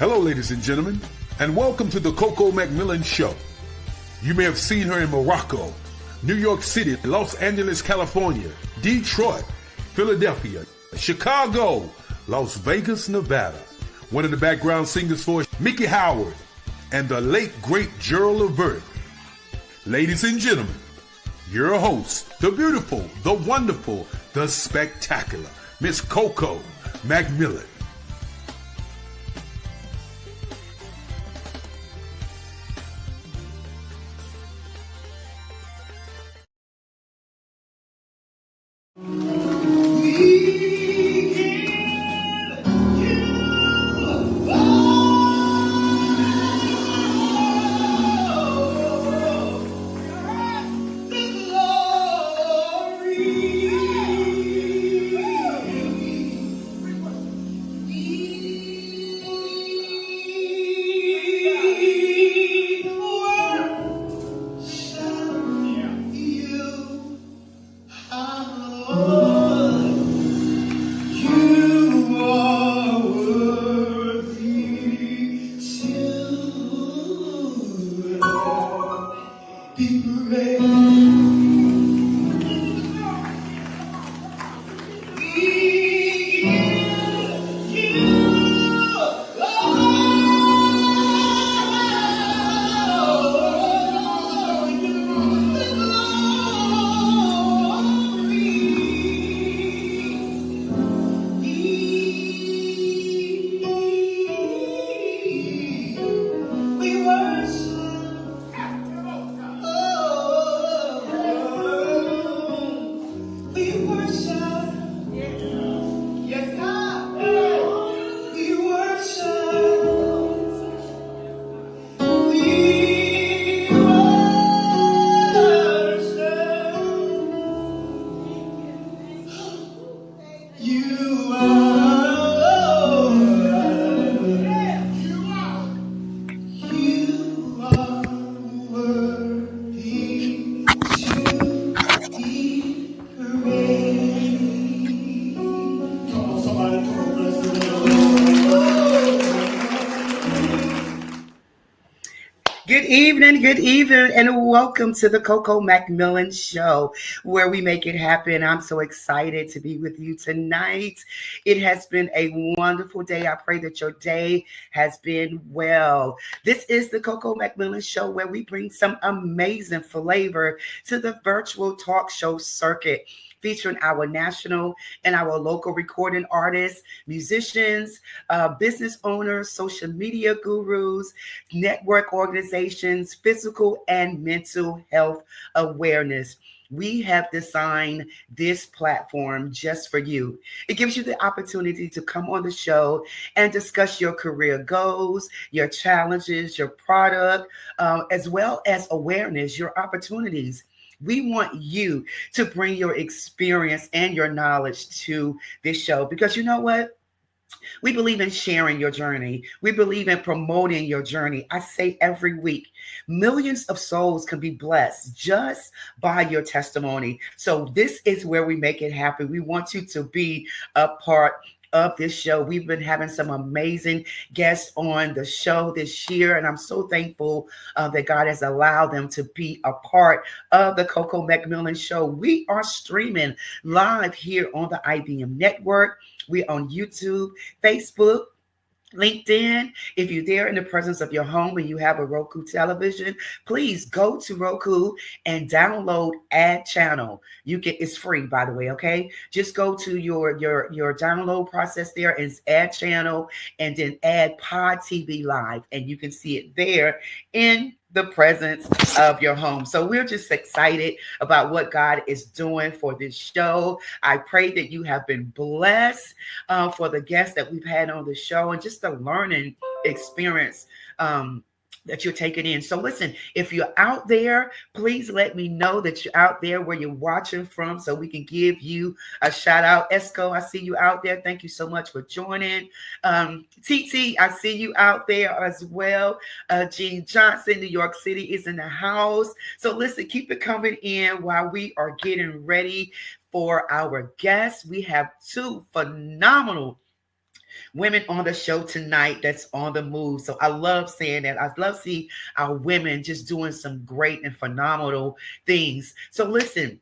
Hello, ladies and gentlemen, and welcome to the Coco McMillan Show. You may have seen her in Morocco, New York City, Los Angeles, California, Detroit, Philadelphia, Chicago, Las Vegas, Nevada. One of the background singers for Mickey Howard and the late, great Gerald Levert. Ladies and gentlemen, your host, the beautiful, the wonderful, the spectacular, Miss Coco McMillan. Good evening, and welcome to the Coco McMillan Show, where we make it happen. I'm so excited to be with you tonight. It has been a wonderful day. I pray that your day has been well. This is the Coco McMillan Show, where we bring some amazing flavor to the virtual talk show circuit, featuring our national and our local recording artists, musicians, business owners, social media gurus, network organizations, physical and mental health awareness. We have designed this platform just for you. It gives you the opportunity to come on the show and discuss your career goals, your challenges, your product, as well as awareness, your opportunities. We want you to bring your experience and your knowledge to this show, because you know what? We believe in sharing your journey. We believe in promoting your journey. I say every week, millions of souls can be blessed just by your testimony. So this is where we make it happen. We want you to be a part of this show. We've been having some amazing guests on the show this year, and I'm so thankful that God has allowed them to be a part of the Coco McMillan Show. We are streaming live here on the IBM network. We're on YouTube, Facebook, LinkedIn. If you're there in the presence of your home and you have a Roku television, please go to Roku and download Add Channel. It's free, by the way. Okay, just go to your download process there and Add Channel, and then add Pod TV Live, and you can see it there in the presence of your home. So we're just excited about what God is doing for this show. I pray that you have been blessed for the guests that we've had on the show, and just the learning experience that you're taking in. So listen, if you're out there, please let me know that you're out there, where you're watching from, so we can give you a shout out. Esco, I see you out there. Thank you so much for joining. TT, I see you out there as well. Gene Johnson, New York City, is in the house. So listen, keep it coming in while we are getting ready for our guests. We have two phenomenal women on the show tonight that's on the move. So I love saying that. I love see our women just doing some great and phenomenal things. So listen,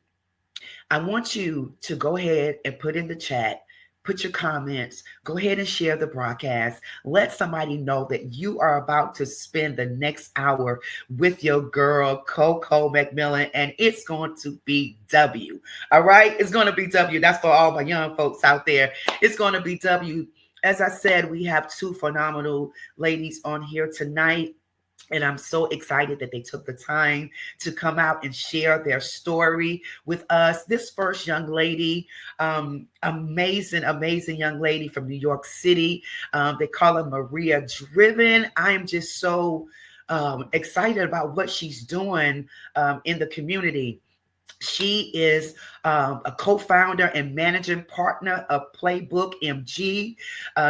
I want you to go ahead and put in the chat, put your comments, go ahead and share the broadcast. Let somebody know that you are about to spend the next hour with your girl, Coco McMillan, and it's going to be W. All right? It's going to be W. That's for all my young folks out there. It's going to be W. As I said, we have two phenomenal ladies on here tonight. And I'm so excited that they took the time to come out and share their story with us. This first young lady, amazing, amazing young lady from New York City. They call her Maria Driven. I am just so excited about what she's doing in the community. She is a co-founder and managing partner of Playbook MG.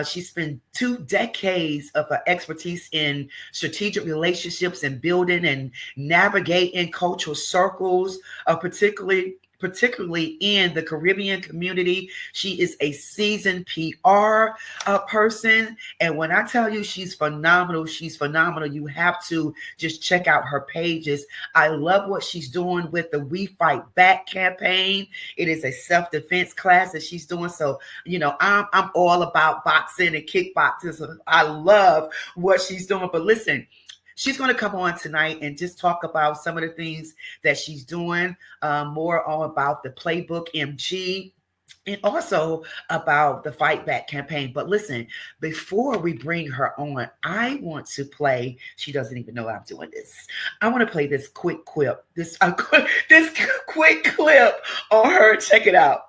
She spent 2 decades of her expertise in strategic relationships and building and navigating cultural circles, particularly in the Caribbean community. She is a seasoned PR person. And when I tell you she's phenomenal, she's phenomenal. You have to just check out her pages. I love what she's doing with the We Fight Back campaign. It is a self-defense class that she's doing. So, I'm all about boxing and kickboxing. So I love what she's doing. But listen, she's going to come on tonight and just talk about some of the things that she's doing, more on about the Playbook MG, and also about the Fight Back campaign. But listen, before we bring her on, I want to play. She doesn't even know I'm doing this. I want to play this quick clip. This quick clip on her. Check it out.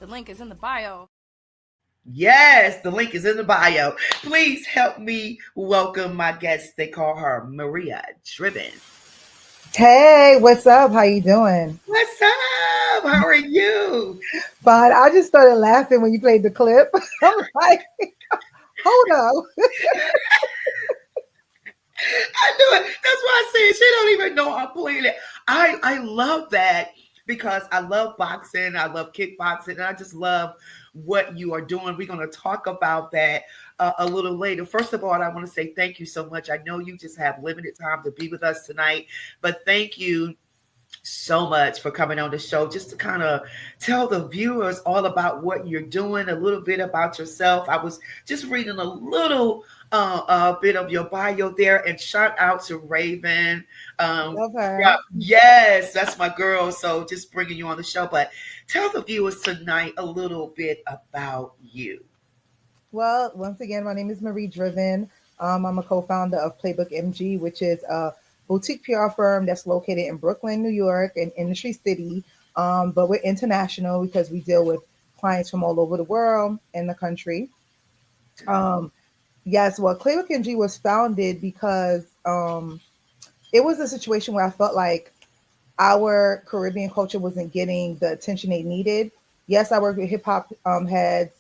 Link is in the bio. Yes, the link is in the bio. Please help me welcome my guest. They call her Maria Driven. Hey, what's up? How you doing? What's up? How are you? Fine. I just started laughing when you played the clip. I'm like, hold up. I knew it. That's why I said she don't even know I'm playing it. I love that because I love boxing. I love kickboxing. And I just love what you are doing. We're going to talk about that a little later. First of all, I want to say thank you so much. I know you just have limited time to be with us tonight, but thank you so much for coming on the show just to kind of tell the viewers all about what you're doing, a little bit about yourself. I was just reading a little bit of your bio there, and shout out to Raven. Love her. Yeah, yes, that's my girl. So just bringing you on the show, but tell the viewers tonight a little bit about you. Well, once again, my name is Marie Driven. I'm a co-founder of Playbook MG, which is a boutique PR firm that's located in Brooklyn, New York, and Industry City. But we're international because we deal with clients from all over the world and the country. Yes, well, Playbook MG was founded because it was a situation where I felt like our Caribbean culture wasn't getting the attention they needed. Yes, I work with hip hop heads.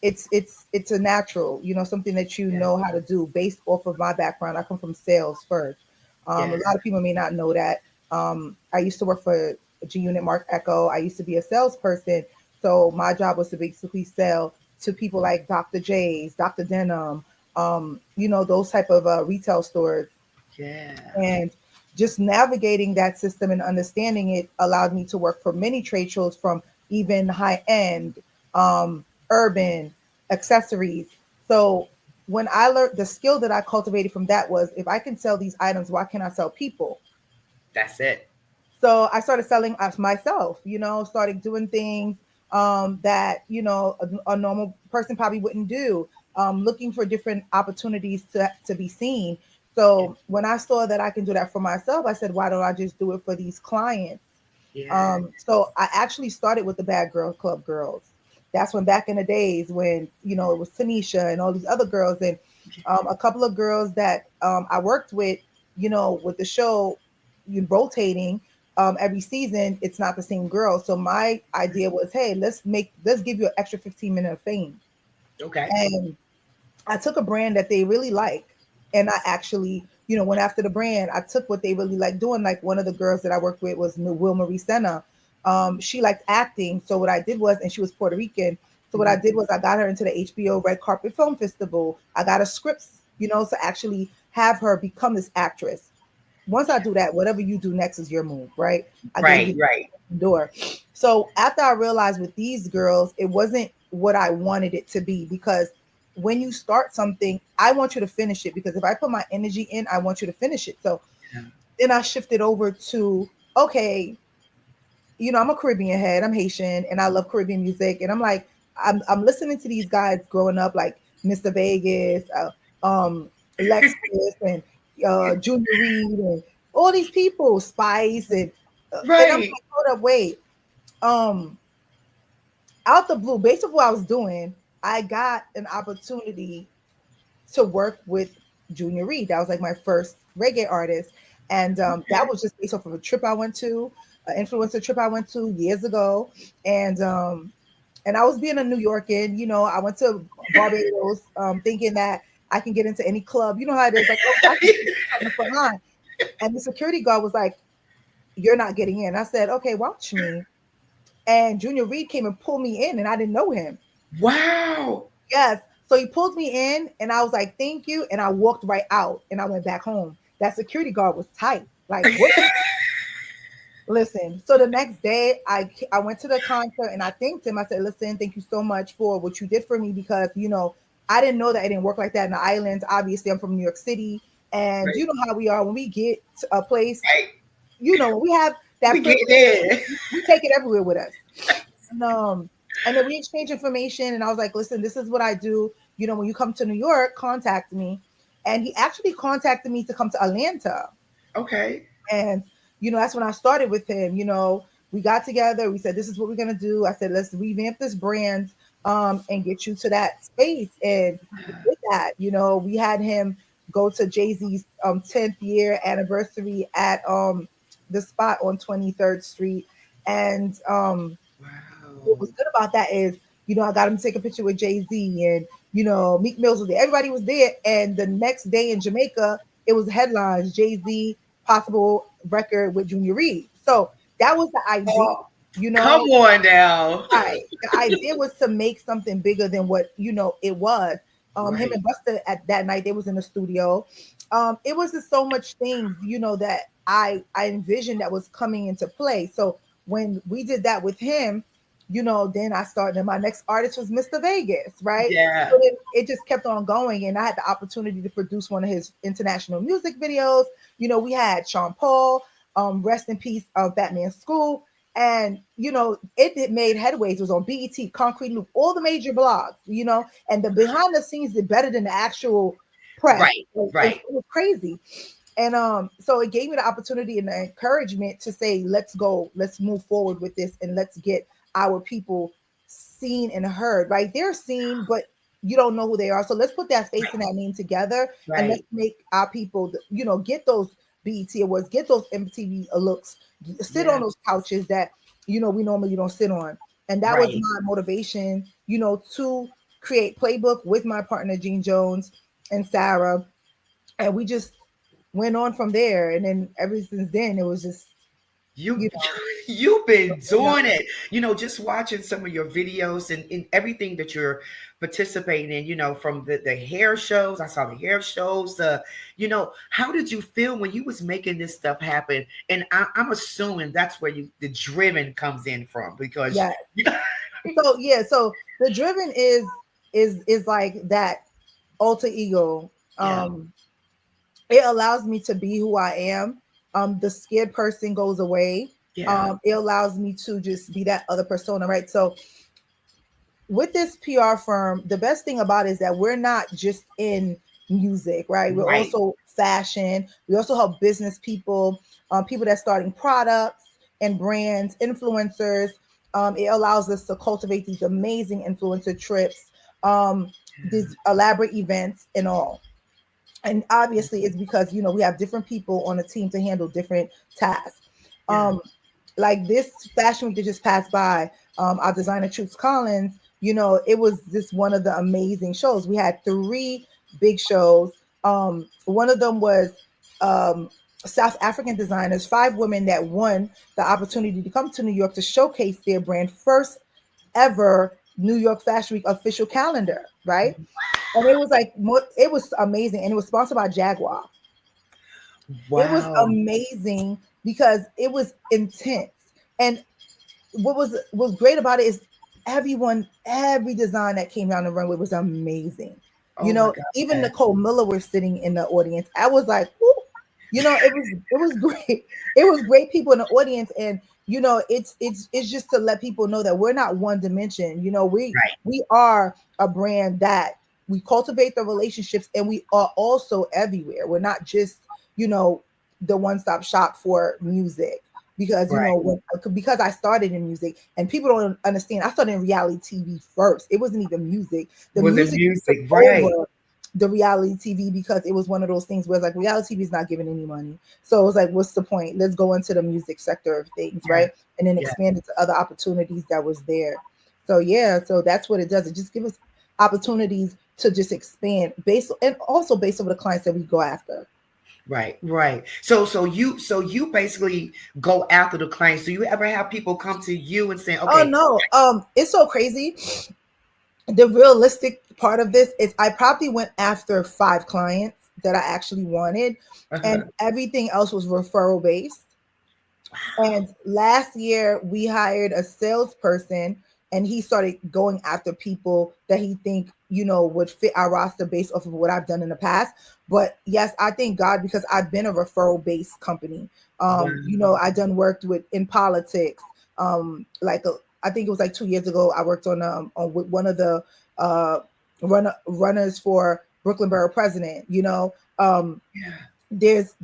It's a natural, something that you know how to do based off of my background. I come from sales first. A lot of people may not know that. I used to work for G Unit Mark Echo. I used to be a salesperson. So my job was to basically sell to people like Dr. J's, Dr. Denim, those type of retail stores. Yeah. And just navigating that system and understanding it allowed me to work for many trade shows, from even high end, urban accessories. So when I learned, the skill that I cultivated from that was, if I can sell these items, why can't I sell people? That's it. So I started selling us myself, started doing things that, a normal person probably wouldn't do, looking for different opportunities to be seen. So when I saw that I can do that for myself, I said, why don't I just do it for these clients? Yeah. So I actually started with the Bad Girl Club girls. That's when, back in the days when, it was Tanisha and all these other girls, and a couple of girls that I worked with, with the show rotating. every season, it's not the same girl. So my idea was, hey, let's give you an extra 15 minutes of fame. Okay. And I took a brand that they really like, and I actually, went after the brand. I took what they really like doing. Like one of the girls that I worked with was Will Marie Senna. She liked acting. So what I did was, and she was Puerto Rican. So what I did was I got her into the HBO Red Carpet Film Festival. I got her scripts, to actually have her become this actress. Once I do that, whatever you do next is your move, right? I got to get the door. So after I realized with these girls, it wasn't what I wanted it to be, because when you start something, I want you to finish it, because if I put my energy in, I want you to finish it. So then I shifted over to, okay, I'm a Caribbean head, I'm Haitian, and I love Caribbean music. And I'm like, I'm listening to these guys growing up, like Mr. Vegas, Lexus, and Junior Reed, and all these people, Spice, and I'm like, hold up, wait. Out the blue, based on what I was doing, I got an opportunity to work with Junior Reed. That was like my first reggae artist. And that was just based off of a trip I went to, an influencer trip I went to years ago. And I was being a New Yorker, I went to Barbados thinking that I can get into any club. You know how it is, like, oh, I can get on the front line. And the security guard was like, you're not getting in. I said, okay, watch me. And Junior Reed came and pulled me in, and I didn't know him. Wow. Yes. So he pulled me in, and I was like, thank you. And I walked right out, and I went back home. That security guard was tight. Like, what? Listen, so the next day I went to the concert and I thanked him. I said, listen, thank you so much for what you did for me, because, I didn't know that it didn't work like that in the islands. Obviously, I'm from New York City, and you know how we are when we get to a place, when we have that we get there. We take it everywhere with us. And then we exchange information, and I was like, listen, this is what I do. When you come to New York, contact me. And he actually contacted me to come to Atlanta. Okay. And that's when I started with him. We got together. We said, this is what we're going to do. I said, let's revamp this brand and get you to that space. And with that, we had him go to Jay-Z's 10th year anniversary at the spot on 23rd Street. And what was good about that is, I got him to take a picture with Jay-Z, and, Meek Mills was there. Everybody was there. And the next day in Jamaica, it was headlines, Jay-Z possible record with Junior Reed. So that was the idea, Come on now. Right. The idea was to make something bigger than what, it was. Him and Busta at that night, they was in the studio. It was just so much things, that I envisioned that was coming into play. So when we did that with him, then I started, and my next artist was Mr. Vegas, right? Yeah. So it just kept on going, and I had the opportunity to produce one of his international music videos. We had Sean Paul, rest in peace, Batman School, and it made headways. It was on BET, Concrete Loop, all the major blogs, and the behind the scenes did better than the actual press. Right. It was crazy. And so it gave me the opportunity and the encouragement to say, let's go, let's move forward with this, and let's get our people seen and heard, right? They're seen, but you don't know who they are. So let's put that face and that name together, and let's make our people, get those BET awards, get those MTV looks, sit on those couches that, we normally don't sit on. And that was my motivation, to create Playbook with my partner, Gene Jones and Sarah. And we just went on from there. And then ever since then, it was just, you've been doing it, just watching some of your videos and everything that you're participating in, from the hair shows. I saw the hair shows. How did you feel when you was making this stuff happen? And I'm assuming that's where the driven comes in from, because so the driven is like that alter ego. It allows me to be who I am. The scared person goes away. It allows me to just be that other persona, right? So with this PR firm, the best thing about it is that we're not just in music, right? We're also fashion. We also help business people, people that's starting products and brands, influencers. It allows us to cultivate these amazing influencer trips, these elaborate events and all. And obviously it's because, we have different people on a team to handle different tasks. Like this fashion week that just passed by, our designer Truth Collins, you know, it was just one of the amazing shows. We had 3 big shows. One of them was South African designers, 5 women that won the opportunity to come to New York to showcase their brand, first ever New York Fashion Week official calendar, right? And it was like it was amazing, and it was sponsored by Jaguar. It was Wow. amazing because it was intense. And what was great about it is every design that came down the runway was amazing. You Oh my know, God. even Nicole Miller was sitting in the audience. I was like, whoo, you know, it was great. It was great people in the audience, and you know, it's just to let people know that we're not one dimension. You know, Right. we are a brand that we cultivate the relationships, and we are also everywhere. We're not just, you know, the one-stop shop for music, because you Right. know because I started in music, and people don't understand, I started in reality TV first. It wasn't even music. The Was it music took music? Right. over the reality TV because it was one of those things where it's like reality TV is not giving any money. So it was like, what's the point? Let's go into the music sector of things, Yeah. right? And then Yeah. expand into other opportunities that was there. So yeah, so that's what it does. It just gives us opportunities to just expand based, and also based on the clients that we go after. Right, right. So you basically go after the clients. Do you ever have people come to you and say, Oh okay, no, it's so crazy. The realistic part of this is I probably went after 5 clients that I actually wanted, and uh-huh. everything else was referral based. And last year we hired a salesperson, and he started going after people that he think, you know, would fit our roster based off of what I've done in the past. But yes, I thank God because I've been a referral based company. You know, Wow. I done worked with in politics. I think it was like 2 years ago, I worked on with one of the uh runners for Brooklyn Borough President. You know, Yeah. there's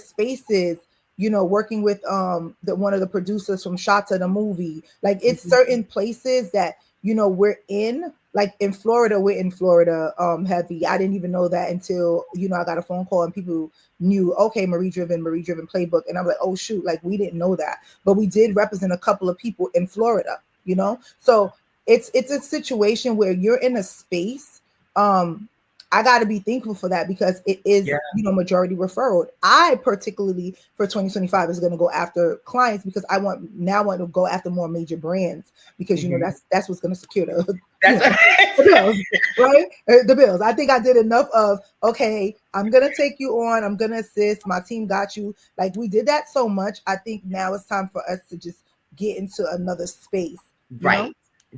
spaces, you know, working with the one of the producers from Shota the movie. Like it's Mhm. certain places that, you know, we're in. Like in Florida, we're in Florida heavy. I didn't even know that until, you know, I got a phone call and people knew, okay, Marie Driven playbook. And I'm like, oh shoot, like we didn't know that. But we did represent a couple of people in Florida, you know? So it's a situation where you're in a space. I got to be thankful for that because it is, Yeah. you know, majority referral. I particularly for 2025 is going to go after clients because I want to go after more major brands because, you know, Mhm. that's what's going to secure the, you That's know, the bills, right? The bills. I think I did enough of, okay, I'm going to take you on. I'm going to assist. My team got you. Like we did that so much. I think now it's time for us to just get into another space, you know?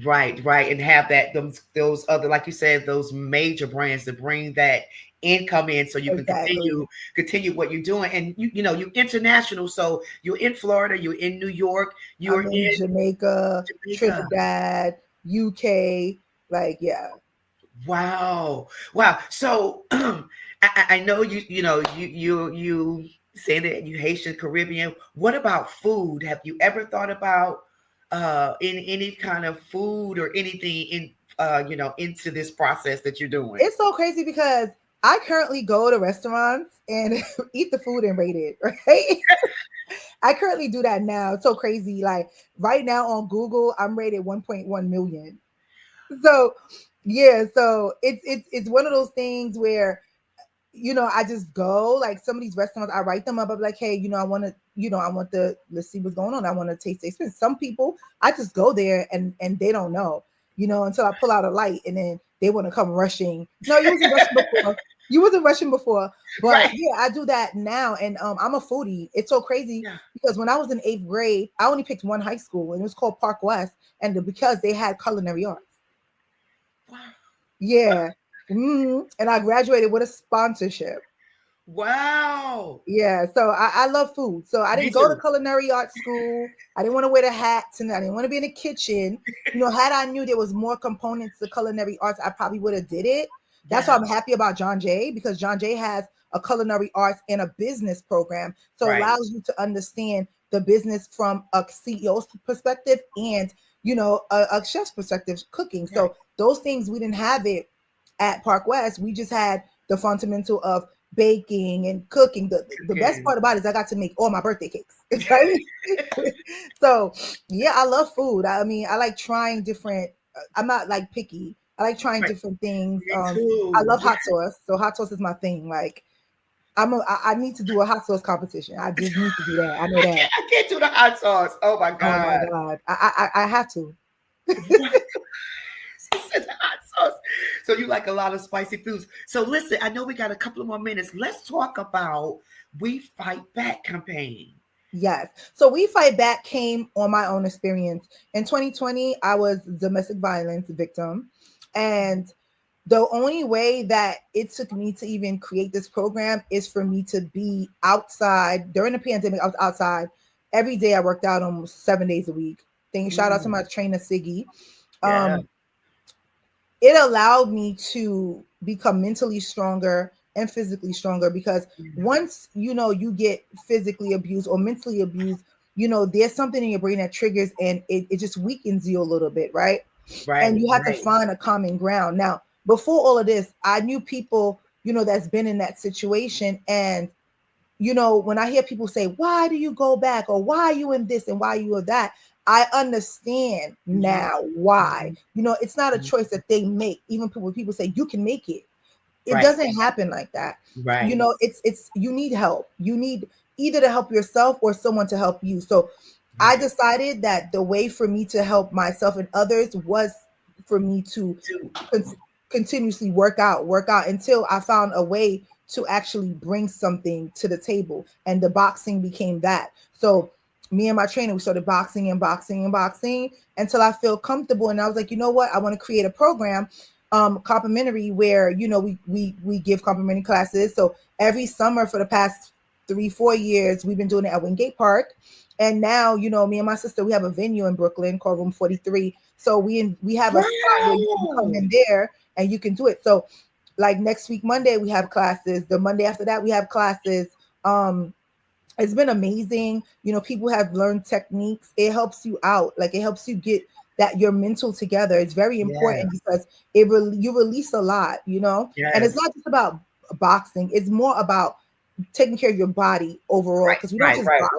right, right, and have that those other, like you said, those major brands to bring that income in, so you can Exactly. continue what you're doing, and you know you're international, so you're in Florida, you're in New York, you're I'm in in Jamaica, Jamaica. Trinidad, UK. Like, yeah. Wow, wow. So I know you know you saying that you Haitian Caribbean. What about food? Have you ever thought about in any kind of food or anything in you know into this process that you're doing? It's so crazy because I currently go to restaurants and eat the food and rate it, right? I currently do that now. It's so crazy. Like right now on Google, I'm rated 1.1 million. So yeah, so it's one of those things where, you know, I just go like some of these restaurants, I write them up. I'm like, hey, you know, I want to, you know, let's see what's going on. I want to taste the experience. Some people, I just go there and they don't know, you know, until I pull out a light and then they want to come rushing. No, you wasn't rushing before. You wasn't rushing before. But Right. yeah, I do that now. And I'm a foodie. It's so crazy Yeah. because when I was in 8th grade, I only picked one high school and it was called Park West. And because they had culinary arts. Wow. Yeah. And I graduated with a sponsorship. Wow. Yeah, so I love food. So I Me didn't go to too. culinary arts school. I didn't want to wear the hats and I didn't want to be in the kitchen. You know, had I knew there was more components to culinary arts, I probably would have did it. That's why Yeah. I'm happy about John Jay because John Jay has a culinary arts and a business program. So it Right. allows you to understand the business from a CEO's perspective and, you know, a chef's perspective cooking. Right. So those things we didn't have it at Park West. We just had the fundamental of baking and cooking. The best part about it is I got to make all my birthday cakes. Right? So yeah, I love food. I mean, I like trying different. I'm not like picky. I like trying Right. different things. Me I too. love hot sauce. So hot sauce is my thing. Like I need to do a hot sauce competition. I just need to do that. I know that. I can't do the hot sauce. Oh my Oh my God. God. I have to. She said the hot sauce. So you like a lot of spicy foods. So listen, I know we got a couple of more minutes. Let's talk about We Fight Back campaign. Yes. So We Fight Back came on my own experience. In 2020, I was a domestic violence victim. And the only way that it took me to even create this program is for me to be outside. During the pandemic, I was outside. Every day I worked out almost 7 days a week. Shout out to my trainer, Siggy. Yeah. It allowed me to become mentally stronger and physically stronger, because once you get physically abused or mentally abused, there's something in your brain that triggers, and it just weakens you a little bit, right? And you have to find a common ground. Now, before all of this, I knew people that's been in that situation. And when I hear people say, why do you go back, or why are you in this and why are you in that, I understand now why. It's not a choice that they make. Even people say you can make it. It doesn't happen like that. Right. It's you need help. You need either to help yourself or someone to help you. So I decided that the way for me to help myself and others was for me to continuously work out until I found a way to actually bring something to the table. And the boxing became that. So me and my trainer, we started boxing until I feel comfortable. And I was like, you know what? I want to create a program, complimentary, where, we give complimentary classes. So every summer for the past 3-4 years, we've been doing it at Wingate Park. And now, me and my sister, we have a venue in Brooklyn called Room 43. So we have a spot where you can come in there and you can do it. So like next week, Monday, we have classes. The Monday after that, we have classes. It's been amazing. People have learned techniques. It helps you out. Like, it helps you get that your mental together. It's very important because you release a lot, and it's not just about boxing. It's more about taking care of your body overall, because we don't just box.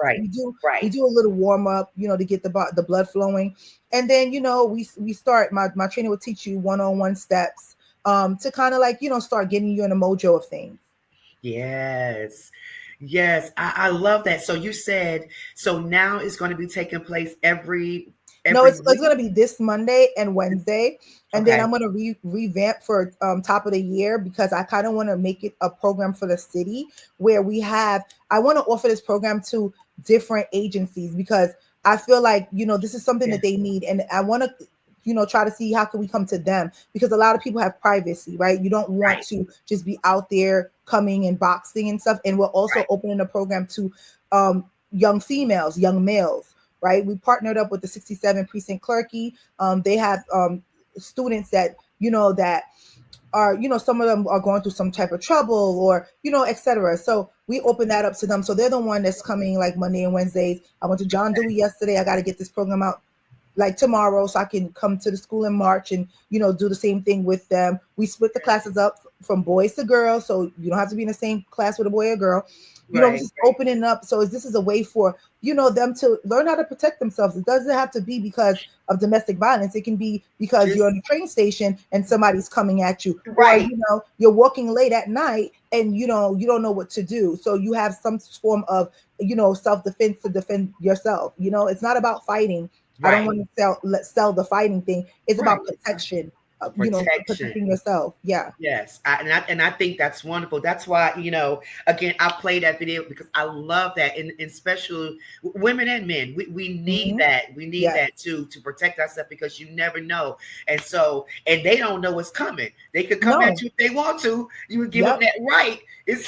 We do a little warm up, to get the blood flowing, and then we start. My trainer will teach you one-on-one steps to kind of like start getting you in the mojo of things. Yes, I love that. So you said, so now it's going to be taking place every no, it's going to be this Monday and Wednesday. And then I'm going to revamp for top of the year, because I kind of want to make it a program for the city where I want to offer this program to different agencies, because I feel like, this is something that they need. And I want to, try to see how can we come to them, because a lot of people have privacy, right? You don't want to just be out there coming and boxing and stuff. And we're also opening a program to young females, young males. Right, we partnered up with the 67 Precinct Clerky. They have students that that are some of them are going through some type of trouble, or etc. So we open that up to them. So they're the one that's coming like Monday and Wednesdays. I went to John Dewey yesterday. I got to get this program out like tomorrow, so I can come to the school in March and do the same thing with them. We split the classes up from boys to girls, so you don't have to be in the same class with a boy or girl. Just opening up. So this is a way for them to learn how to protect themselves. It doesn't have to be because of domestic violence. It can be because you're on the train station and somebody's coming at you, or you're walking late at night and you don't know what to do. So you have some form of self-defense to defend yourself. It's not about fighting. I don't want to sell the fighting thing. It's about protection. Protecting yourself. Yes. I think that's wonderful. That's why, again, I play that video because I love that. And especially women and men, we need that. We need that too, to protect ourselves, because you never know. And so, and they don't know what's coming. They could come at you if they want to. You would give them that right. It's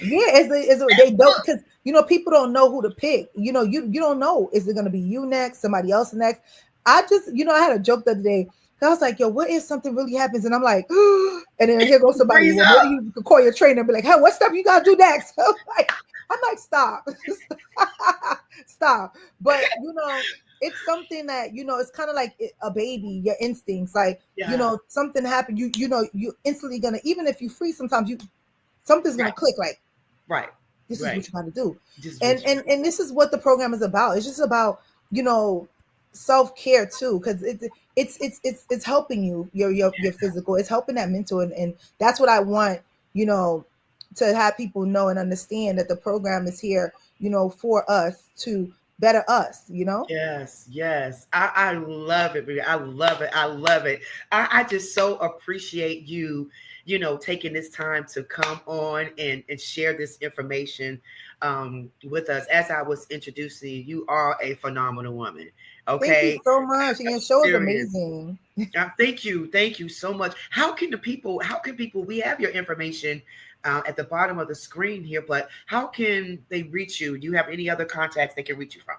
they don't, because people don't know who to pick. You don't know, is it going to be you next, somebody else next? I just I had a joke the other day. I was like, yo, what if something really happens? And I'm like, and then here goes somebody. Well, maybe you could call your trainer and be like, hey, what stuff you gotta do next? I'm like, stop. Stop. But it's something that it's kind of like a baby, your instincts. Like, something happened, you instantly gonna, even if you freeze, sometimes something's going to click. Like, right. This is what you got to do. And this is what the program is about. It's just about, self-care too, because it's helping you, your physical, it's helping that mental, and that's what I want, to have people know and understand, that the program is here, for us to better us. Yes. I love it, baby. I love it. I just so appreciate you, taking this time to come on and share this information with us. As I was introducing you, you are a phenomenal woman. Okay. Thank you so much. And your show is amazing. Thank you so much. How can people, we have your information at the bottom of the screen here, but how can they reach you? Do you have any other contacts they can reach you from?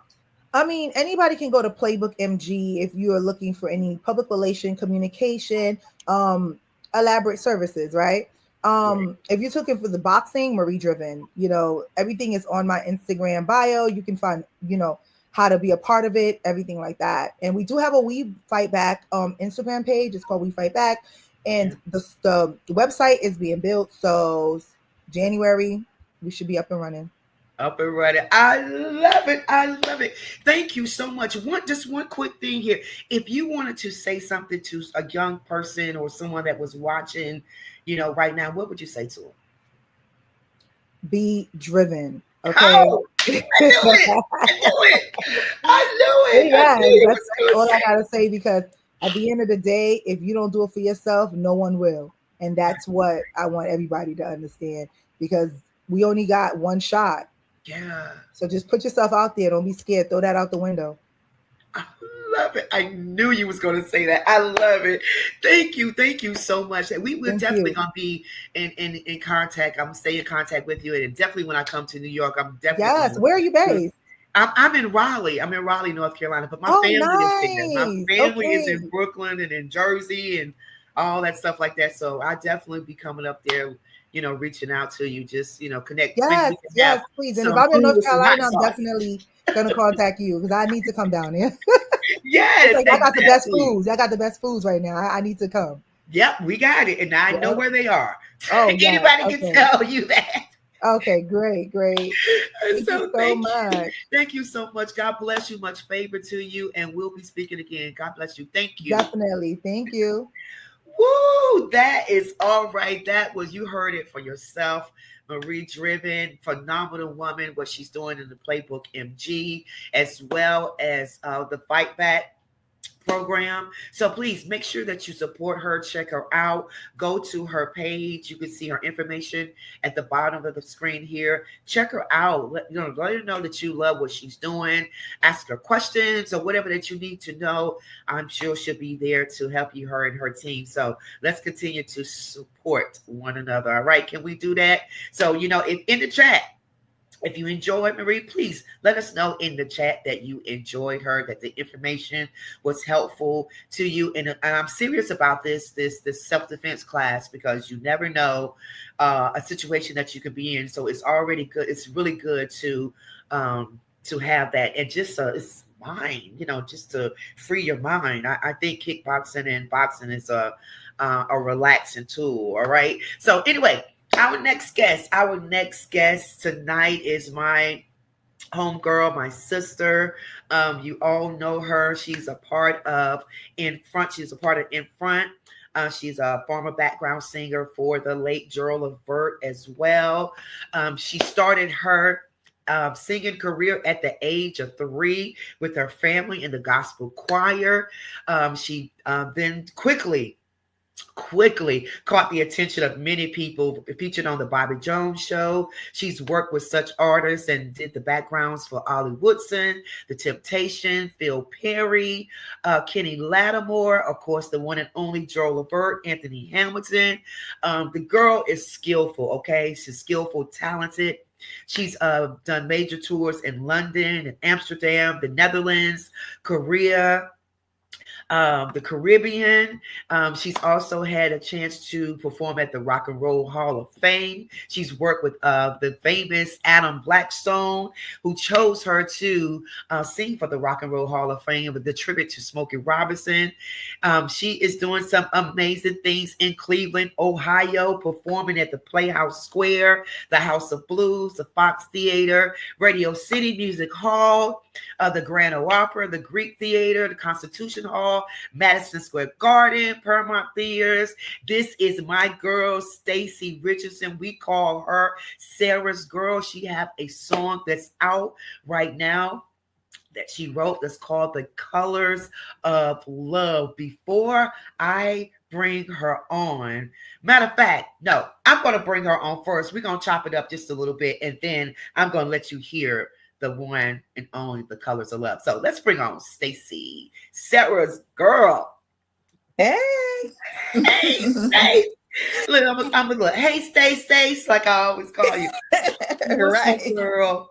I mean, anybody can go to Playbook MG if you are looking for any public relation, communication, elaborate services, right? If you're looking for the boxing, Marie Driven, everything is on my Instagram bio. You can find, how to be a part of it, everything like that. And we do have a We Fight Back Instagram page. It's called We Fight Back. And the website is being built. So January, we should be up and running. I love it. Thank you so much. Just one quick thing here. If you wanted to say something to a young person or someone that was watching, right now, what would you say to them? Be driven. Okay. Oh, I knew it. Yeah, that's all I gotta say, because at the end of the day, if you don't do it for yourself, no one will. And that's what I want everybody to understand, because we only got one shot. Yeah. So just put yourself out there. Don't be scared. Throw that out the window. I love it. I knew you was going to say that. I love it. Thank you so much. We will definitely going to be in contact. I'm going to stay in contact with you. And definitely when I come to New York, I'm definitely. Yes. Where are you based? I'm in Raleigh. I'm in Raleigh, North Carolina. But my family is there. My family is in Brooklyn and in Jersey and all that stuff like that. So I definitely be coming up there, reaching out to you, just, connect. Yes, please. And if I'm in North Carolina, I'm definitely going to contact you, because I need to come down there. Yes. I got the best foods. I got the best foods right now. I need to come. Yep, we got it. And I know where they are. Oh, anybody can tell you that. Okay, great. Thank you so much. Thank you so much. God bless you. Much favor to you. And we'll be speaking again. God bless you. Thank you. Definitely. Thank you. Woo! That is all right. That was, you heard it for yourself. Marie Driven, phenomenal woman, what she's doing in the Playbook MG, as well as the Fight Back program. So please make sure that you support her. Check her out. Go to her page. You can see her information at the bottom of the screen here. Check her out. Let her know that you love what she's doing. Ask her questions or whatever that you need to know. I'm sure she'll be there to help you, her and her team. So let's continue to support one another. All right. Can we do that? So, if in the chat, if you enjoyed Marie, please let us know in the chat that you enjoyed her, that the information was helpful to you. And I'm serious about this self-defense class, because you never know a situation that you could be in. So it's already good. It's really good to have that, and just it's mind, just to free your mind. I think kickboxing and boxing is a relaxing tool. All right. So anyway. Our next guest tonight is my homegirl, my sister. You all know her. She's a part of In Front. She's She's a former background singer for the late Gerald Levert as well. She started her singing career at the age of 3 with her family in the gospel choir. She then quickly caught the attention of many people, featured on the Bobby Jones Show. She's worked with such artists and did the backgrounds for Ollie Woodson, The Temptation, Phil Perry, Kenny Lattimore, of course, the one and only Joel Levert, Anthony Hamilton. The girl is skillful, okay? She's skillful, talented. She's done major tours in London and Amsterdam, the Netherlands, Korea, the Caribbean. She's also had a chance to perform at the Rock and Roll Hall of Fame. She's worked with the famous Adam Blackstone, who chose her to sing for the Rock and Roll Hall of Fame with the tribute to Smokey Robinson. She is doing some amazing things in Cleveland, Ohio, performing at the Playhouse Square, the House of Blues, the Fox Theater, Radio City Music Hall, the Grand Ole Opera, the Greek Theater, the Constitution Hall, Madison Square Garden, Paramount Theaters. This is my girl, Stacey Richardson. We call her Sarah's Girl. She have a song that's out right now that she wrote that's called The Colors of Love. Before I bring her on, matter of fact, no, I'm going to bring her on first. We're going to chop it up just a little bit, and then I'm going to let you hear the one and only The Colors of Love. So let's bring on Stacey, Sarah's Girl. Hey. Hey, Stace. Look, I'm a look. Hey, Stace, like I always call you. Right. Up, girl?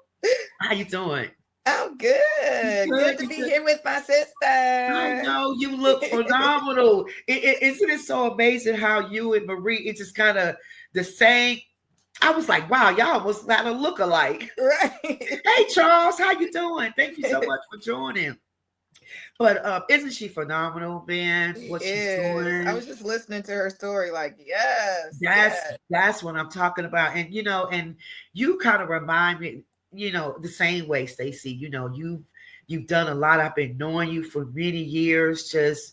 How you doing? I'm good. Good to be here with my sister. I know you look phenomenal. Isn't it so amazing how you and Marie, it's just kind of the same. I was like, wow, y'all almost got a look alike. Right. Hey, Charles, how you doing? Thank you so much for joining. But isn't she phenomenal, man? What she's doing. I was just listening to her story, like, yes. That's what I'm talking about. And and you kind of remind me, the same way, Stacey. You've done a lot. I've been knowing you for many years, just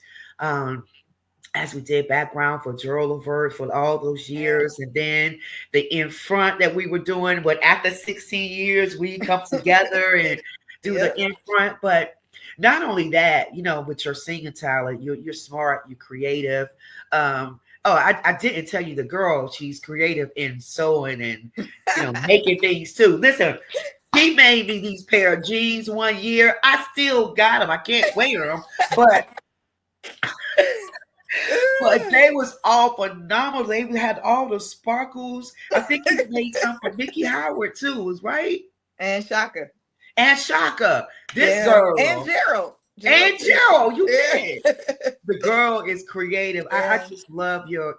as we did background for Gerald Levert for all those years. And then the in front that we were doing, but after 16 years, we come together and do the in front. But not only that, with your singing talent, you're smart, you're creative. I didn't tell you the girl, she's creative in sewing and making things too. Listen, she made me these pair of jeans one year. I still got them. I can't wear them, but they was all phenomenal. They had all the sparkles. I think you made some for Nikki Howard too, was right? And Shaka. This girl. And Gerald. You did. The girl is creative. I just love your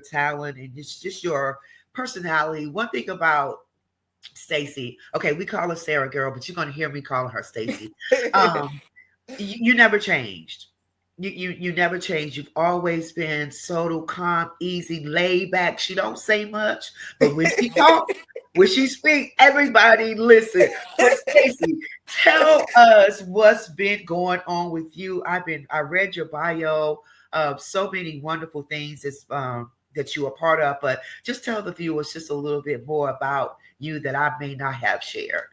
talent and just your personality. One thing about Stacey, okay, we call her Sarah Girl, but you're going to hear me call her Stacey. You never changed. You never changed. You've always been subtle, calm, easy, laid back. She don't say much, but when she talks, when she speaks, everybody listen. But Stacey, tell us what's been going on with you. I read your bio of so many wonderful things that you are part of, but just tell the viewers just a little bit more about you that I may not have shared.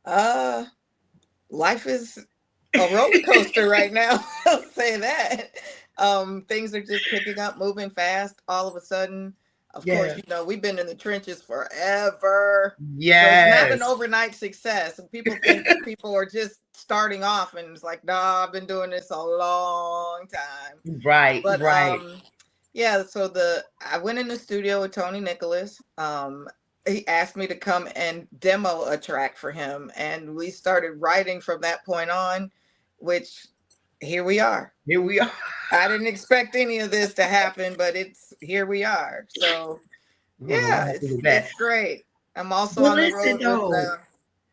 Life is a roller coaster right now. I'll say that. Things are just picking up, moving fast. All of a sudden, of course, we've been in the trenches forever. Yes. So it's not an overnight success. And people think that people are just starting off and it's like, nah, I've been doing this a long time. Right. But right. So I went in the studio with Tony Nicholas. He asked me to come and demo a track for him. And we started writing from that point on, which here we are. I didn't expect any of this to happen, but here we are. So it's great. I'm also on the road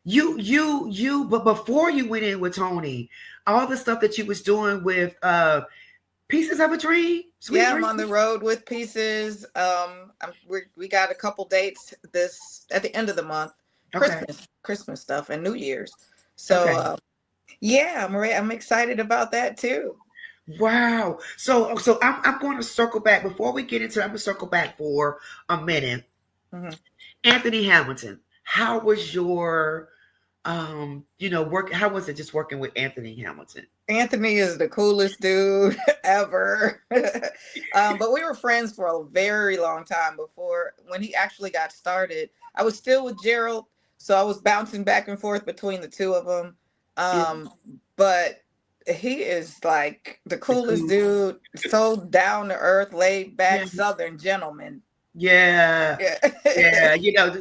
with but before you went in with Tony, all the stuff that you was doing with Pieces of a Dream. I'm on the road with Pieces. We got a couple dates at the end of the month. Christmas stuff and New Year's. So I'm excited about that too. Wow. So I'm going to circle back before we get into it. I'm going to circle back for a minute. Mm-hmm. Anthony Hamilton, how was your work? How was it just working with Anthony Hamilton? Anthony is the coolest dude ever. But we were friends for a very long time before when he actually got started. I was still with Gerald, so I was bouncing back and forth between the two of them. But he is like the coolest dude, so down to earth, laid back, Southern gentleman. Yeah. Yeah. Yeah,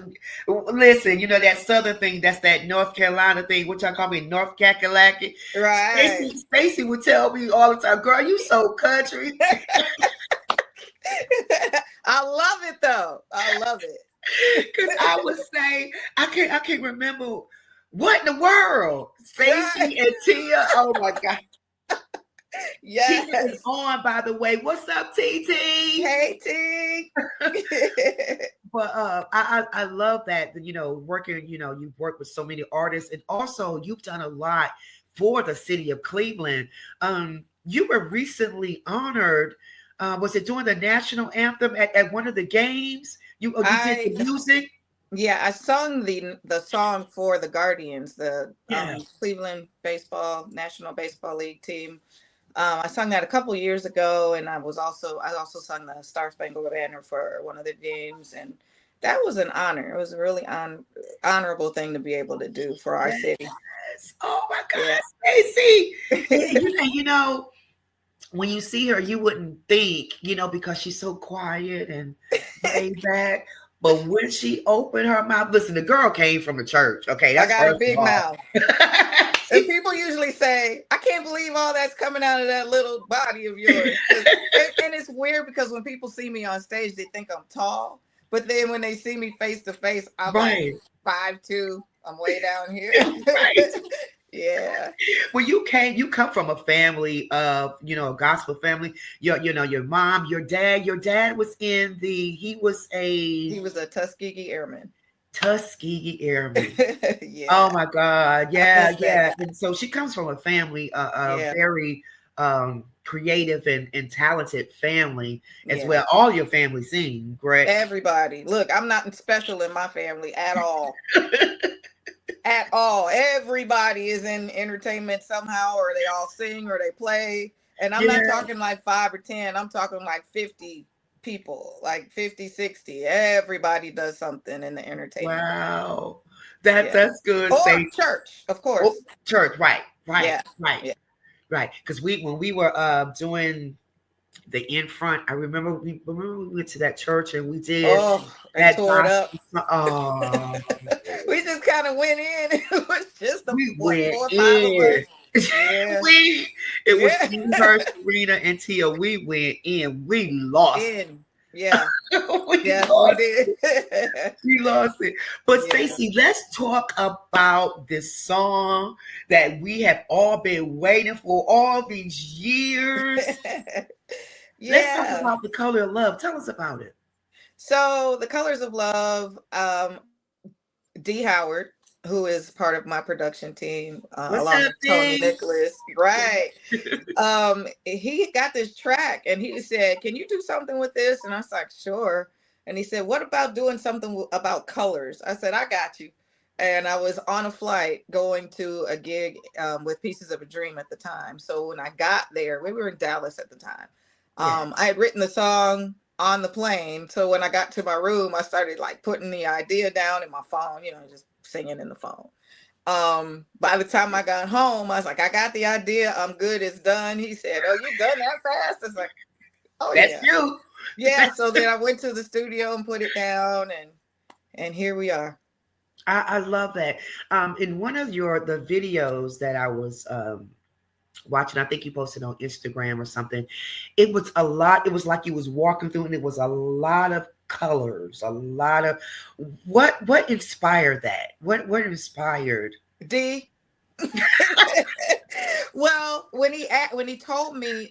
listen, that Southern thing, that's that North Carolina thing, which I call me North Kakalaki. Right. Stacy would tell me all the time, girl, you so country. I love it though. I love it. Because I would say, I can't remember what in the world. Stacy and Tia, oh my God. Yes. Tia is on, by the way. What's up, TT? Hey, T. But I love that, working, you've worked with so many artists, and also you've done a lot for the city of Cleveland. You were recently honored. Was it during the national anthem at one of the games? You did the music? Yeah, I sung the song for the Guardians, the Cleveland National Baseball League team. I sung that a couple years ago, and I also sung the Star Spangled Banner for one of the games, and that was an honor. It was a really honorable thing to be able to do for our city. Oh my God, Stacey! And when you see her, you wouldn't think, because she's so quiet and laid back. But when she opened her mouth, listen, the girl came from the church. Okay, I got a big mouth. And people usually say, I can't believe all that's coming out of that little body of yours. And it's weird because when people see me on stage, they think I'm tall. But then when they see me face to face, I'm like 5'2". I'm way down here. Right. Yeah. Well, you come from a family of, a gospel family. Your mom, your dad was he was a Tuskegee Airman. Tuskegee Airman. Yeah. Oh my God. Yeah. And so she comes from a family, very creative and talented family as well. All your family sing, correct? Everybody. Look, I'm not special in my family at all. At all. Everybody is in entertainment somehow, or they all sing or they play. And I'm not talking like 5 or 10. I'm talking like 50 people, like 50, 60. Everybody does something in the entertainment. Wow. That's good. Or church, of course. Oh, church, right. Yeah. Right. Because when we were doing the in front, I remember we went to that church and we did and tore it up. Oh. We just kind of went in. It was just we 4 went or 5 of us. Yeah. It was me, her, Serena, and Tia. We went in. We lost. Yeah. We did. We lost it. But Stacey, let's talk about this song that we have all been waiting for all these years. Let's talk about The Color of Love. Tell us about it. So The Colors of Love, D. Howard, who is part of my production team, along with Tony Nicholas, right? He got this track and he said, "Can you do something with this?" And I was like, "Sure." And he said, "What about doing something about colors?" I said, "I got you." And I was on a flight going to a gig with Pieces of a Dream at the time. So when I got there, we were in Dallas at the time. I had written the song on the plane. So when I got to my room, I started like putting the idea down in my phone, just singing in the phone. By the time I got home, I was like, "I got the idea. I'm good. It's done." He said, "Oh, you done that fast?" It's like, "Oh, that's you." Yeah. So then I went to the studio and put it down, and here we are. I love that. In one of the videos that I was watching, I think you posted on Instagram or something, it was a lot. It was like you was walking through and it was a lot of colors, a lot of what inspired that? What inspired D? Well, when he told me,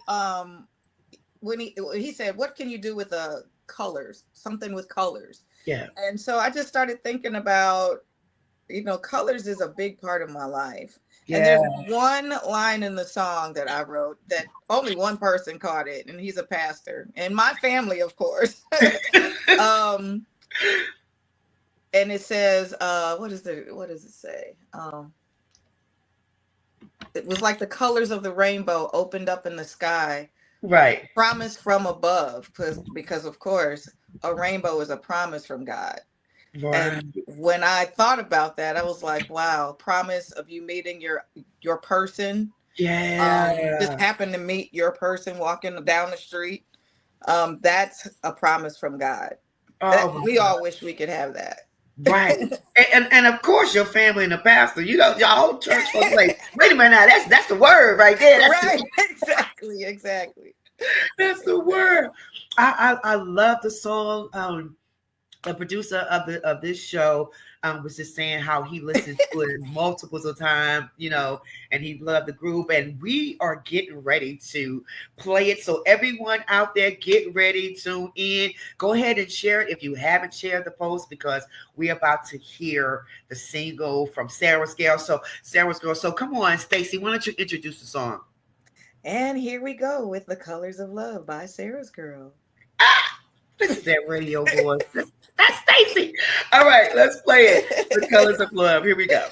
when he said, "What can you do with the colors? Something with colors." Yeah. And so I just started thinking about, colors is a big part of my life. Yeah. And there's one line in the song that I wrote that only one person caught it, and he's a pastor, and my family, of course. And it says, what does it say? It was like the colors of the rainbow opened up in the sky. Right. Promise from above, because of course a rainbow is a promise from God. Right. And when I thought about that, I was like, wow, promise of you meeting your person. Yeah. Just happened to meet your person walking down the street. That's a promise from God. We all wish we could have that. Right. and of course your family and the pastor, your whole church folks like, wait a minute now, that's the word right there. Right. Exactly. That's the word. I love the song. The producer of this show was just saying how he listened to it multiples of times, and he loved the group. And we are getting ready to play it. So everyone out there, get ready, tune in. Go ahead and share it if you haven't shared the post, because we're about to hear the single from Sarah's Girl. So come on, Stacey, why don't you introduce the song? And here we go with The Colors of Love by Sarah's Girl. This is that radio voice. That's Stacey. All right, let's play it. The Colors of Love. Here we go.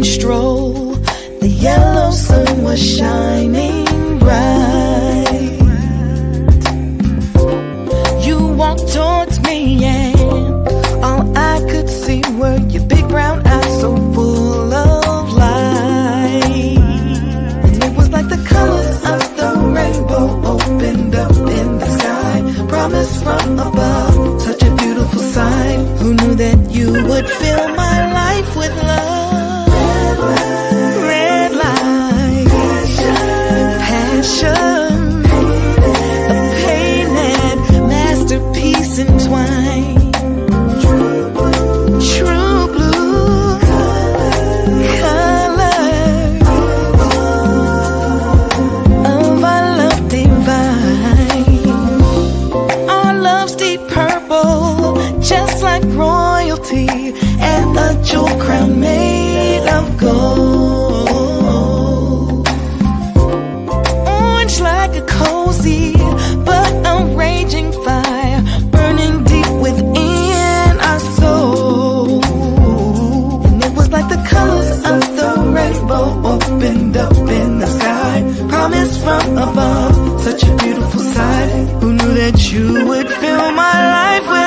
Stroll, the yellow sun was shining bright. You walked towards me and all I could see were your big brown eyes so full of light. And it was like the colors of the rainbow opened up in the sky. Promise from above, such a beautiful sight. Who knew that you would fill my life with love? Red light, passion, a painted masterpiece entwined. True blue color of our love divine. Our love's deep purple, just like royalty, and a jewel crown made of gold. Orange like a cozy but a raging fire, burning deep within our soul. And it was like the colors of the rainbow opened up in the sky. Promise from above, such a beautiful sight. Who knew that you would fill my life with life?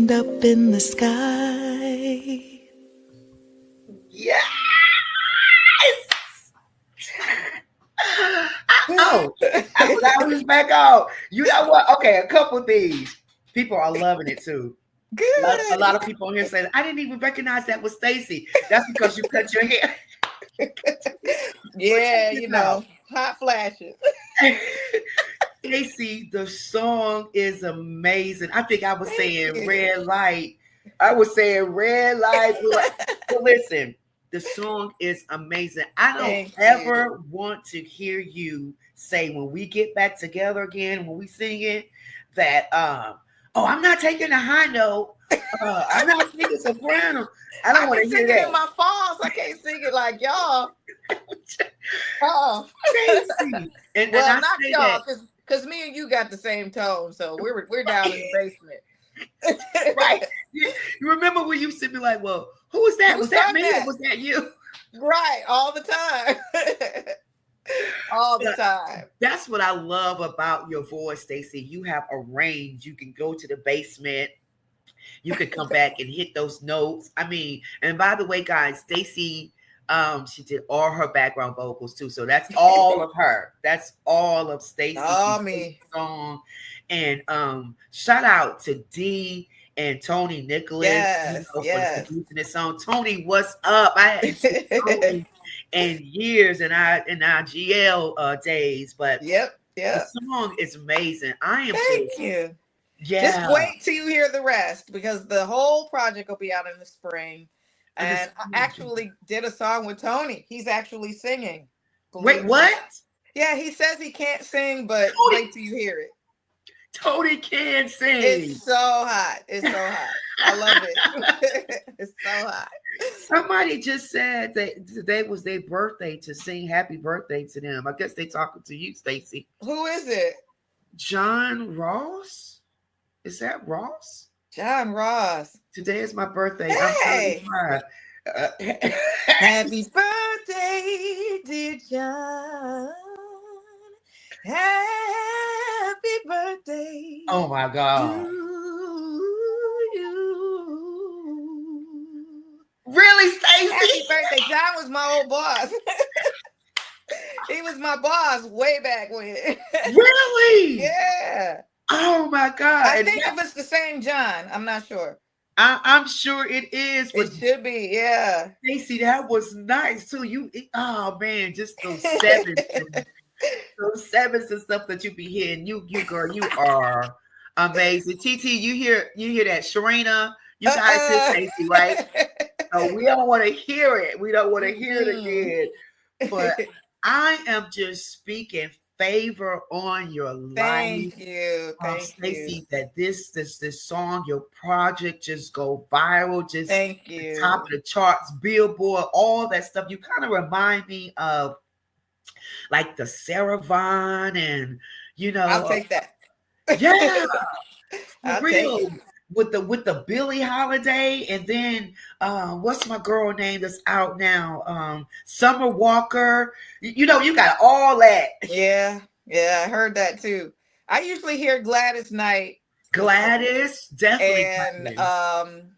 Up in the sky. Yes. Oh, I was back on. You know what? Okay, a couple things. People are loving it too. Good. A lot of people on here saying, I didn't even recognize that was Stacey. That's because you cut your hair. Yeah, hot flashes. Stacey, the song is amazing. I think I was saying red light. I was saying red light. But listen, the song is amazing. I don't ever want to hear you say when we get back together again, when we sing it, that Oh, I'm not taking a high note. I'm not singing soprano. I don't want to hear it that. in my falls. I can't sing it like y'all. Crazy. And Well, I not say y'all, that. because me and you got the same tone, so we're down in the basement. Right. You remember when you used to be like, well, who was that? Was that me or was that you? Right, all the time. All the time. That's what I love about your voice, Stacey. You have a range. You can go to the basement. You could come back and hit those notes. I mean, and by the way, guys, Stacey, she did all her background vocals too. So that's all of her. That's all of Stacey's song. And shout out to Dee and Tony Nicholas for producing this song. Tony, what's up? I hadn't seen Tony in years in our GL days, but the song is amazing. Thank you. Yeah. Just wait till you hear the rest, because the whole project will be out in the spring. And I actually did a song with Tony. He's actually singing. Wait, what? Yeah, he says he can't sing, but wait till you hear it. Tony can sing. It's so hot. It's so hot. I love it. It's so hot. Somebody just said that today was their birthday, to sing happy birthday to them. I guess they talking to you, Stacey. Who is it? John Ross? Is that Ross? John Ross. Today is my birthday. Hey. I'm 35. Happy birthday, dear John. Happy birthday. Oh my God. To you. Really, Stacey? Happy birthday. John was my old boss. He was my boss way back when. Really? Yeah. Oh my God. I think if it's the same John, I'm not sure. I'm sure it is. It should be, yeah. Stacey, that was nice too. Oh man, just those sevens, those sevens and stuff that you be hearing. You girl, you are amazing. TT, you hear that, Sharina? You guys hear Stacey, right? So we don't want to hear it. We don't want to hear it again. But I am just speaking favor on your life. Thank you, Stacey. That this song, your project, just go viral. Just thank you. Top of the charts, Billboard, all that stuff. You kind of remind me of like the Sarah Vaughan, and I'll take that. Yeah, I'll real. take it. With the Billie Holiday, and then what's my girl name that's out now? Summer Walker. You got all that. Yeah, I heard that too. I usually hear Gladys Knight. Gladys, definitely. And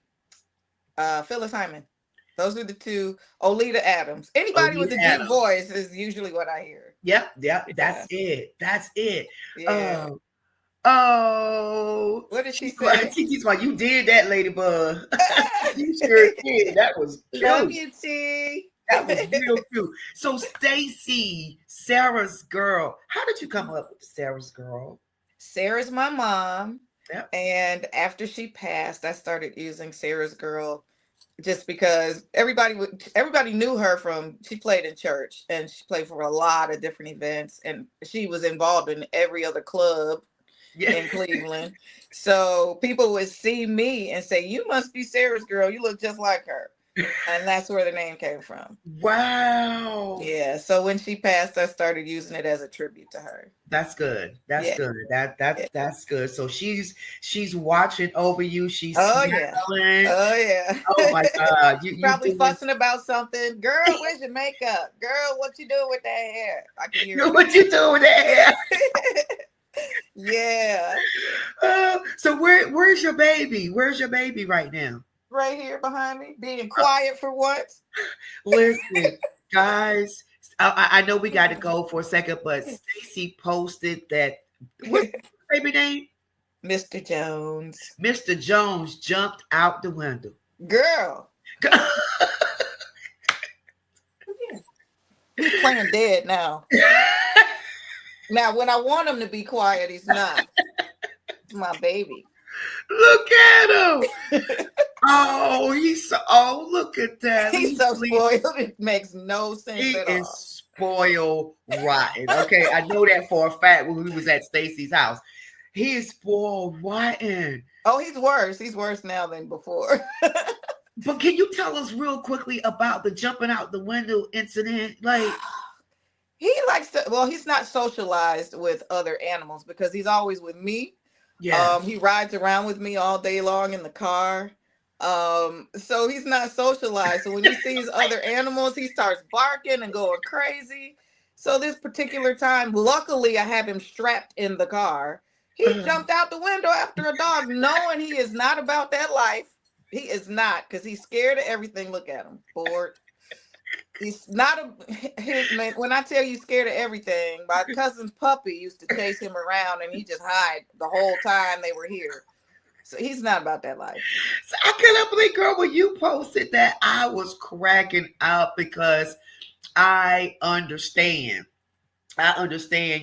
Phyllis Hyman. Those are the two. Olita Adams. Anybody with a deep voice is usually what I hear. Yep. That's it. Yeah. Oh, what did she say? Kiki's like, you did that, Ladybug. You sure did. That was cute. Love you, T. That was real cute. So, Stacey, Sarah's girl. How did you come up with Sarah's girl? Sarah's my mom. Yep. And after she passed, I started using Sarah's girl just because everybody knew her she played in church, and she played for a lot of different events, and she was involved in every other club in Cleveland. So people would see me and say, you must be Sarah's girl. You look just like her. And that's where the name came from. Wow. Yeah. So when she passed, I started using it as a tribute to her. That's good. That's good. That's good. So she's watching over you. She's smiling. Oh yeah. Oh my God. You probably fussing about something. Girl, where's your makeup? Girl, what you doing with that hair? I can hear what you doing with that hair? Yeah. So where's your baby? Where's your baby right now? Right here behind me, being quiet for once. Listen, guys, I know we got to go for a second, but Stacey posted that. What's the baby name? Mr. Jones. Mr. Jones jumped out the window. Girl. He's playing dead now. Now, when I want him to be quiet, he's not. It's my baby. Look at him. Look at that. He's so spoiled. It makes no sense at all. He is spoiled rotten. Okay, I know that for a fact when we was at Stacey's house. He is spoiled rotten. Oh, he's worse. He's worse now than before. But can you tell us real quickly about the jumping out the window incident? Like, he likes to, well, he's not socialized with other animals because he's always with me. yeah. He rides around with me all day long in the car. So he's not socialized. So when he sees other animals, he starts barking and going crazy. So this particular time, luckily I have him strapped in the car. He jumped out the window after a dog, knowing he is not about that life. He is not, because he's scared of everything. Look at him, bored. He's not man. When I tell you scared of everything, my cousin's puppy used to chase him around and he just hide the whole time they were here. So he's not about that life. So I cannot believe, girl, when you posted that, I was cracking up because I understand,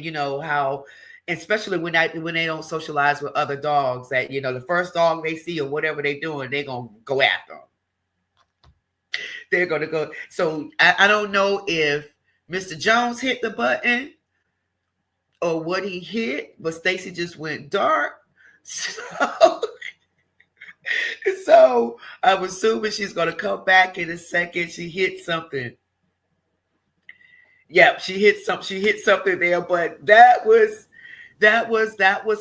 you know, how, especially when they don't socialize with other dogs, that, you know, the first dog they see or whatever they're doing, they're going to go after them. They're going to go. So I don't know if Mr. Jones hit the button or what he hit, but Stacy just went dark. So I'm assuming she's going to come back in a second. She hit something. Yeah, she hit something there, but that was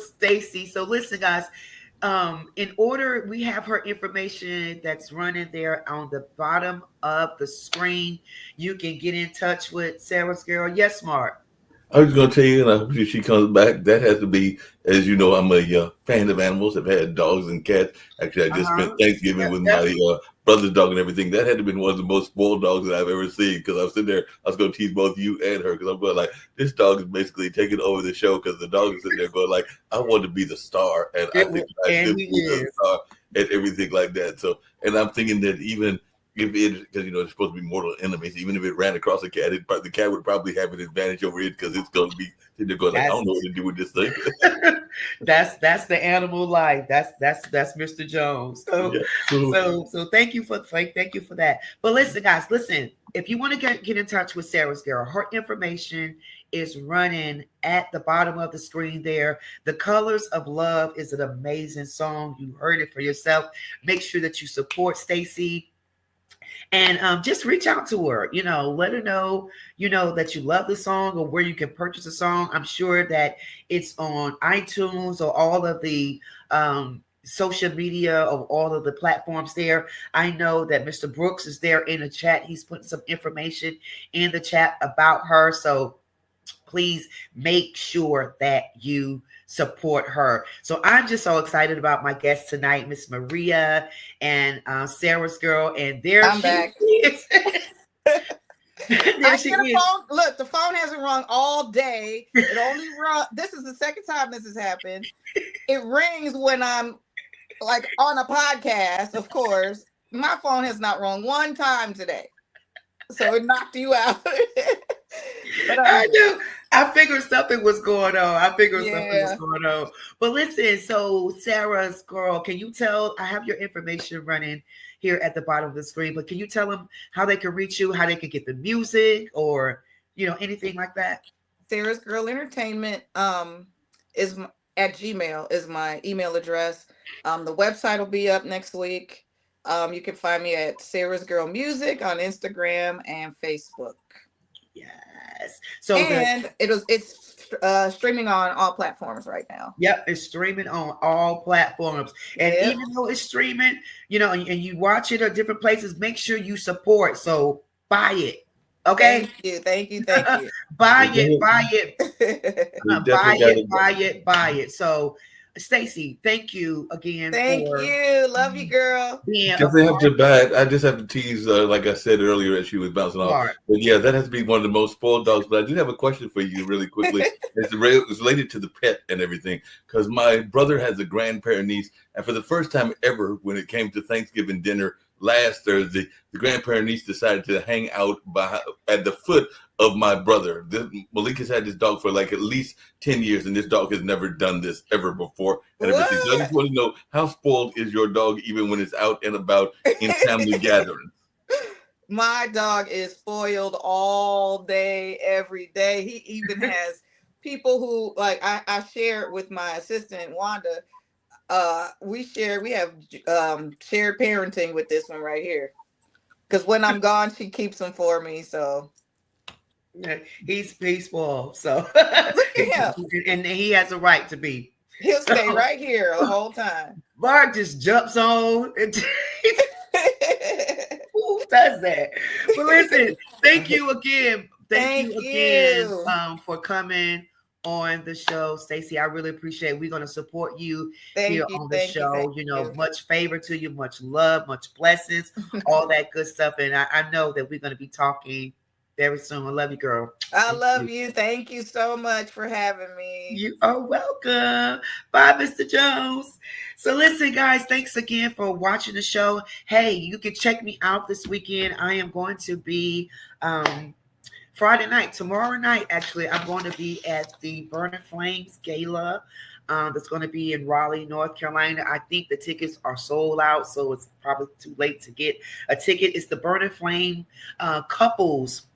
Stacy. So listen, guys, in order, we have her information that's running there on the bottom of the screen. You can get in touch with Sarah's girl. Yes, Mark. I was going to tell you, and I hope she comes back. That has to be, as you know, I'm a fan of animals. I've had dogs and cats. Actually, I just spent Thanksgiving with my brother's dog and everything. That had to have been one of the most spoiled dogs that I've ever seen, because I was sitting there, I was going to tease both you and her, because I'm going like, this dog is basically taking over the show, because the dog is sitting there going like, I want to be the star, and I think I should be the star, and everything like that. So, and I'm thinking that even if it, because you know it's supposed to be mortal enemies, even if it ran across a cat, the cat would probably have an advantage over it, because it's going to be they're going like, I don't know what to do with this thing. that's the animal life. That's Mr. Jones. So thank you for that. But listen, guys, if you want to get in touch with Sarah's girl, her information is running at the bottom of the screen there. The Colors of Love is an amazing song. You heard it for yourself. Make sure that you support Stacy. And just reach out to her, you know, let her know, you know, that you love the song or where you can purchase the song. I'm sure that it's on iTunes or all of the social media of all of the platforms there. I know that Mr. Brooks is there in the chat. He's putting some information in the chat about her. So please make sure that you support her. So I'm just so excited about my guest tonight, Miss Maria and Sarah's girl. And I'm back. Is. I get a phone. Look, the phone hasn't rung all day. It only rung. This is the second time this has happened. It rings when I'm like on a podcast, of course. My phone has not rung one time today. So it knocked you out. But, I knew. I figured something was going on. But listen, so Sarah's girl, can you tell? I have your information running here at the bottom of the screen, but can you tell them how they can reach you, how they can get the music, or you know, anything like that? Sarah's Girl Entertainment is at Gmail is my email address. The website will be up next week. You can find me at Sarah's Girl Music on Instagram and Facebook. Yes. So it's streaming on all platforms right now. Yep, it's streaming on all platforms. And even though it's streaming, you know, and you watch it at different places, make sure you support. So buy it. Okay. Thank you. Buy it. So Stacy, thank you again. Thank you. Love you, girl. I just have to tease, like I said earlier, as she was bouncing off. But yeah, that has to be one of the most spoiled dogs. But I do have a question for you really quickly. It's related to the pet and everything. Because my brother has a grandparent niece. And for the first time ever, when it came to Thanksgiving dinner last Thursday, the grandparent niece decided to hang out at the foot of my brother. Malik has had this dog for like at least 10 years, and this dog has never done this ever before. And everything. So I just want to know, how spoiled is your dog even when it's out and about in family gatherings? My dog is spoiled all day, every day. He even has people who like I share with my assistant Wanda. We have shared parenting with this one right here. Because when I'm gone, she keeps them for me. So he's peaceful. So look at him. and he has a right to be. He'll stay right here the whole time. Mark just jumps on. Who does that? But listen, thank you again. Thank you again for coming on the show, Stacey. I really appreciate it. We're going to support you here on the show. You know, much favor to you, much love, much blessings, all that good stuff. And I know that we're going to be talking very soon. I love you, girl. I love you. Thank you so much for having me. You are welcome. Bye, Mr. Jones. So listen, guys, thanks again for watching the show. Hey, you can check me out this weekend. I am going to be Friday night, tomorrow night, actually, I'm going to be at the Burning Flames Gala. That's going to be in Raleigh, North Carolina. I think the tickets are sold out, so it's probably too late to get a ticket. It's the Burning Flame couples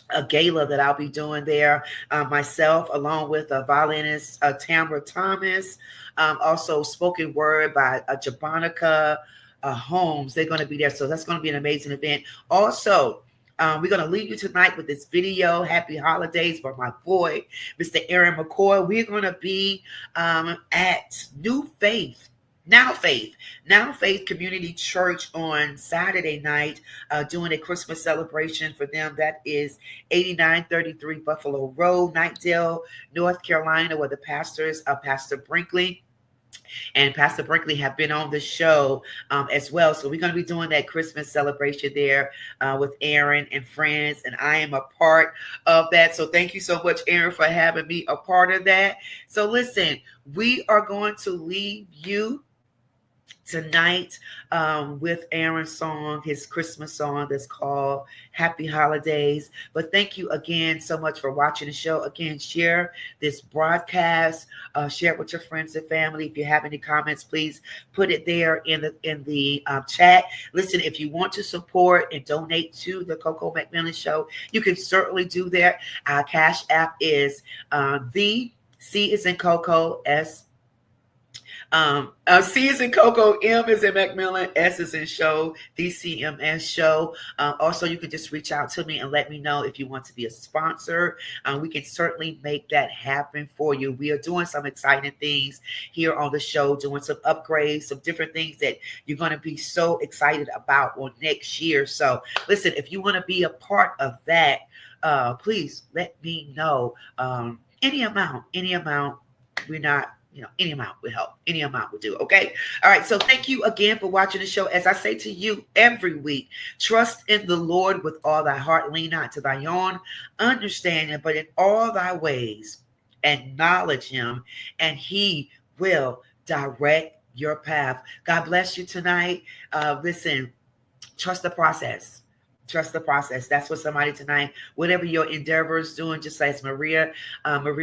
a gala that I'll be doing there myself, along with a violinist, Tamara Thomas, also spoken word by Jabonica Holmes. They're going to be there, so that's going to be an amazing event. Also, we're going to leave you tonight with this video, Happy Holidays, by my boy, Mr. Aaron McCoy. We're going to be at Now Faith Community Church on Saturday night, doing a Christmas celebration for them. That is 8933 Buffalo Road, Knightdale, North Carolina, where the pastors, Pastor Brinkley and Pastor Brinkley have been on the show as well. So we're going to be doing that Christmas celebration there with Aaron and friends, and I am a part of that. So thank you so much, Aaron, for having me a part of that. So listen, we are going to leave you tonight with Aaron's song, his Christmas song that's called Happy Holidays. But thank you again so much for watching the show. Again, share this broadcast, share it with your friends and family. If you have any comments, please put it there in the chat. Listen, if you want to support and donate to the Coco McMillan Show, you can certainly do that. Our Cash App is the C is in Coco, C is in Coco, M is in McMillan, S is in Show, DCMS Show. Also, you can just reach out to me and let me know if you want to be a sponsor. We can certainly make that happen for you. We are doing some exciting things here on the show, doing some upgrades, some different things that you're going to be so excited about on next year. So listen, if you want to be a part of that, please let me know. Any amount, we're not, any amount would help. Any amount would do. Okay. All right. So thank you again for watching the show. As I say to you every week, trust in the Lord with all thy heart, lean not to thy own understanding, but in all thy ways acknowledge him, and he will direct your path. God bless you tonight. Listen, trust the process. Trust the process. That's what somebody tonight, whatever your endeavor is doing, just as Marie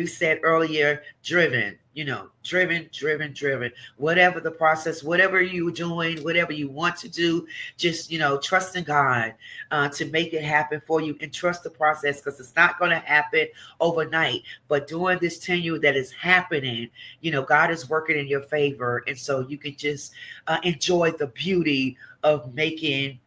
said earlier, driven, driven, whatever the process, whatever you're doing, whatever you want to do, just, trust in God to make it happen for you, and trust the process, because it's not going to happen overnight. But during this tenure that is happening, God is working in your favor. And so you can just enjoy the beauty of making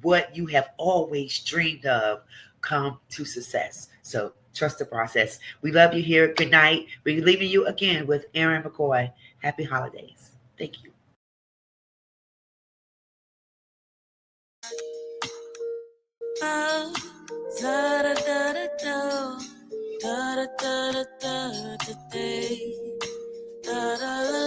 what you have always dreamed of come to success. So trust the process. We love you here. Good night. We're leaving you again with Aaron McCoy. Happy holidays. Thank you. Da da da da da da da da da da